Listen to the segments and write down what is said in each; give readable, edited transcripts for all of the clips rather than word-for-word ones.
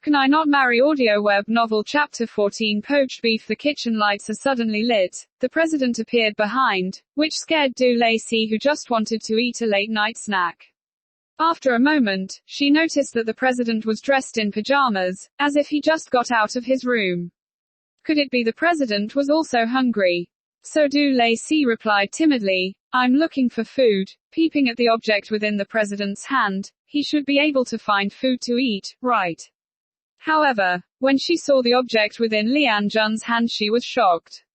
Can I Not Marry audio web novel Chapter 14 Poached beef. The kitchen lights are suddenly lit. The president appeared behind, which scared Du Lacey, who just wanted to eat a late-night snack. After a moment, she noticed that the president was dressed in pajamas, as if he just got out of his room. Could it be the president was also hungry? So Du Lacey replied timidly, "I'm looking for food," peeping at the object within the president's hand. He should be able to find food to eat, right? However, when she saw the object within Lian Jun's hand, she was shocked.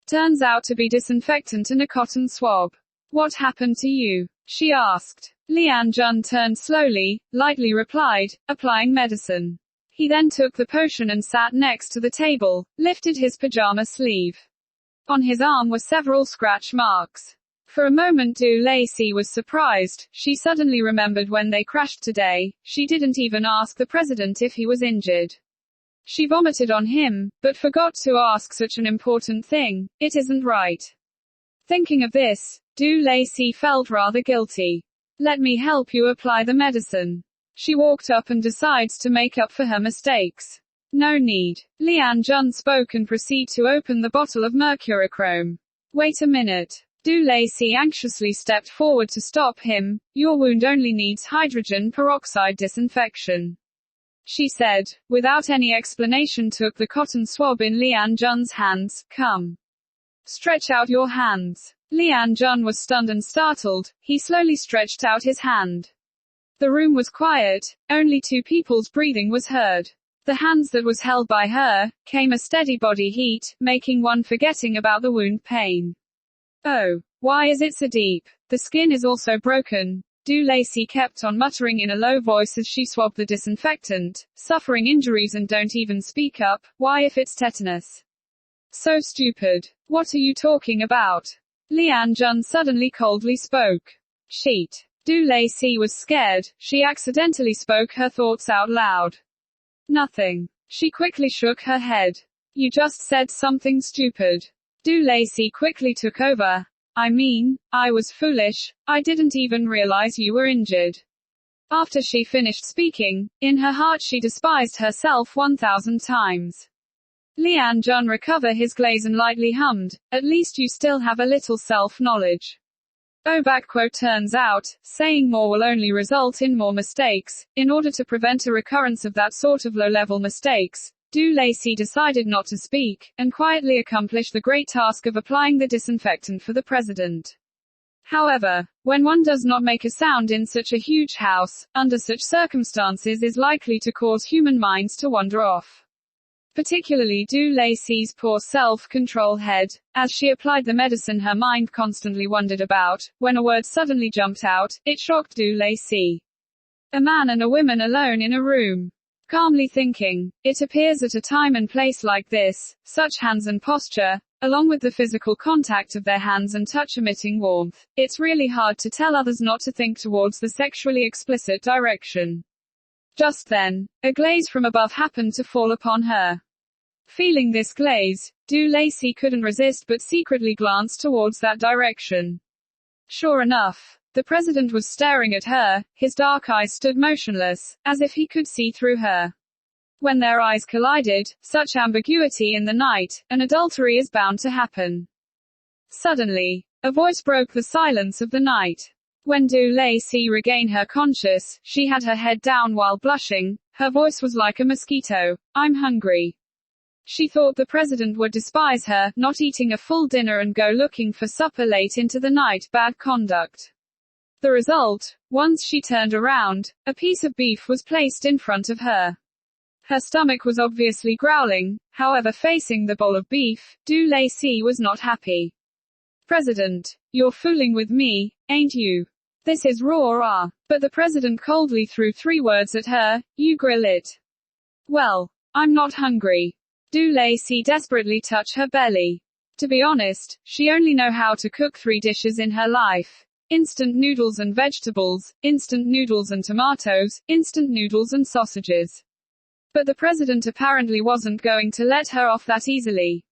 Turns out to be disinfectant and a cotton swab. "What happened to you?" she asked. Lian Jun turned slowly, lightly replied, "Applying medicine." He then took the potion and sat next to the table, lifted his pajama sleeve. On his arm were several scratch marks. For a moment Du Lacey was surprised. She suddenly remembered when they crashed today. She didn't even ask the president if he was injured. She vomited on him, but forgot to ask such an important thing. It isn't right. Thinking of this, Du Lacey felt rather guilty. "Let me help you apply the medicine." She walked up and decides to make up for her mistakes. "No need." Lian Jun spoke and proceeded to open the bottle of mercurochrome. "Wait a minute." Du Lacey anxiously stepped forward to stop him. "Your wound only needs hydrogen peroxide disinfection," she said, without any explanation. Took the cotton swab in Lian Jun's hands. "Come. Stretch out your hands." Lian Jun was stunned and startled. He slowly stretched out his hand. The room was quiet. Only two people's breathing was heard. The hands that was held by her, came a steady body heat, making one forgetting about the wound pain. "Oh, why is it so deep? The skin is also broken." Du Lacey kept on muttering in a low voice as she swabbed the disinfectant. "Suffering injuries and don't even speak up. Why if it's tetanus? So stupid. What are you talking about?" Lian Jun suddenly coldly spoke. "Sheet." Du Lacey was scared. She accidentally spoke her thoughts out loud. "Nothing." She quickly shook her head. "You just said something stupid." Du Lacey quickly took over. "I mean, I was foolish. I didn't even realize you were injured." After she finished speaking, in her heart she despised herself 1,000 times. Lian Jun recovered his glaze and lightly hummed, "At least you still have a little self-knowledge." Turns out, saying more will only result in more mistakes. In order to prevent a recurrence of that sort of low-level mistakes, Du Lacey decided not to speak, and quietly accomplish the great task of applying the disinfectant for the president. However, when one does not make a sound in such a huge house, under such circumstances is likely to cause human minds to wander off. Particularly Du Lacey's poor self-control head. As she applied the medicine, her mind constantly wandered about. When a word suddenly jumped out, it shocked Du Lacey. "A man and a woman alone in a room." Calmly thinking, it appears at a time and place like this, such hands and posture, along with the physical contact of their hands and touch emitting warmth, it's really hard to tell others not to think towards the sexually explicit direction. Just then, a glaze from above happened to fall upon her. Feeling this glaze, Du Lacey couldn't resist but secretly glanced towards that direction. Sure enough, the president was staring at her. His dark eyes stood motionless, as if he could see through her. When their eyes collided, such ambiguity in the night, an adultery is bound to happen. Suddenly, a voice broke the silence of the night. When Du Lacey regained her conscience, she had her head down while blushing. Her voice was like a mosquito. "I'm hungry." She thought the president would despise her, not eating a full dinner and go looking for supper late into the night. Bad conduct. The result, once she turned around, a piece of beef was placed in front of her. Her stomach was obviously growling. However, facing the bowl of beef, Du Lacey was not happy. "President, you're fooling with me, ain't you? This is raw." But the president coldly threw 3 words at her. "You grill it." "Well, I'm not hungry." Du Lacey desperately touched her belly. To be honest, she only know how to cook 3 dishes in her life. Instant noodles and vegetables, instant noodles and tomatoes, instant noodles and sausages. But the president apparently wasn't going to let her off that easily.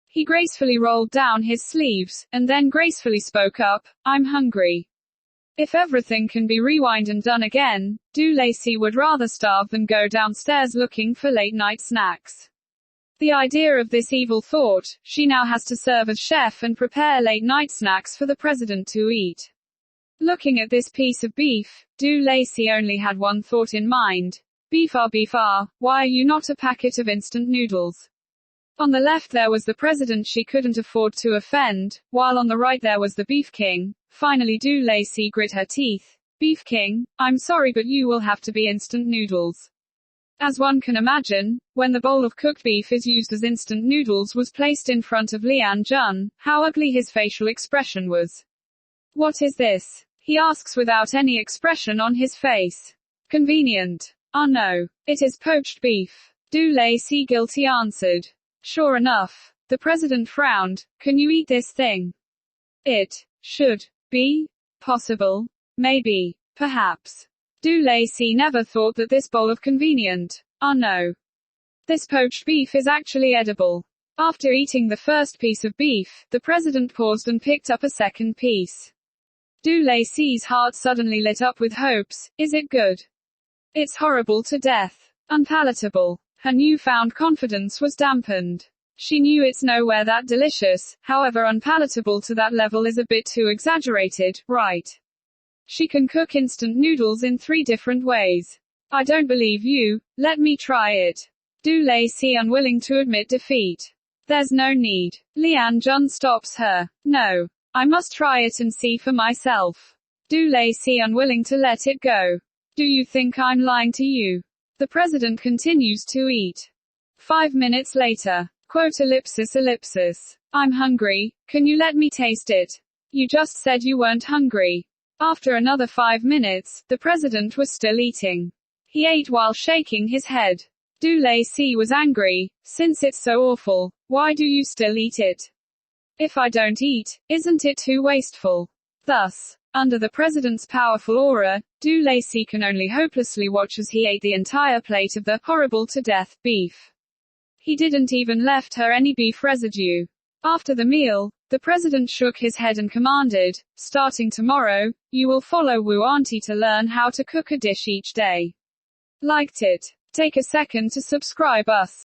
He gracefully rolled down his sleeves, and then gracefully spoke up. "I'm hungry." If everything can be rewind and done again, Du Lacey would rather starve than go downstairs looking for late-night snacks. The idea of this evil thought, she now has to serve as chef and prepare late-night snacks for the president to eat. Looking at this piece of beef, Du Lacey only had one thought in mind. Beef, why are you not a packet of instant noodles? On the left there was the president she couldn't afford to offend, while on the right there was the Beef King. Finally Du Lacey grit her teeth. Beef King, I'm sorry but you will have to be instant noodles. As one can imagine, when the bowl of cooked beef is used as instant noodles was placed in front of Lian Jun, how ugly his facial expression was. What is this? He asks without any expression on his face. Convenient. Ah no. It is poached beef. Du Lacey guilty answered. Sure enough. The president frowned. Can you eat this thing? It should be possible. Maybe. Perhaps. Du Lacey never thought that this bowl of convenient. Ah no. This poached beef is actually edible. After eating the first piece of beef, the president paused and picked up a second piece. Du Lacey's heart suddenly lit up with hopes. Is it good? It's horrible to death. Unpalatable. Her newfound confidence was dampened. She knew it's nowhere that delicious, however unpalatable to that level is a bit too exaggerated, right? She can cook instant noodles in 3 different ways. I don't believe you, let me try it. Du Lacey unwilling to admit defeat. There's no need. Lian Jun stops her. No. I must try it and see for myself. Du Lacey unwilling to let it go. Do you think I'm lying to you? The president continues to eat. 5 minutes later. Quote ellipsis. I'm hungry, can you let me taste it? You just said you weren't hungry. After another 5 minutes, the president was still eating. He ate while shaking his head. Du Lacey was angry. Since it's so awful, why do you still eat it? If I don't eat, isn't it too wasteful? Thus, under the president's powerful aura, Du Lacey can only hopelessly watch as he ate the entire plate of the horrible-to-death beef. He didn't even left her any beef residue. After the meal, the president shook his head and commanded, starting tomorrow, you will follow Wu Auntie to learn how to cook a dish each day. Liked it? Take a second to subscribe us.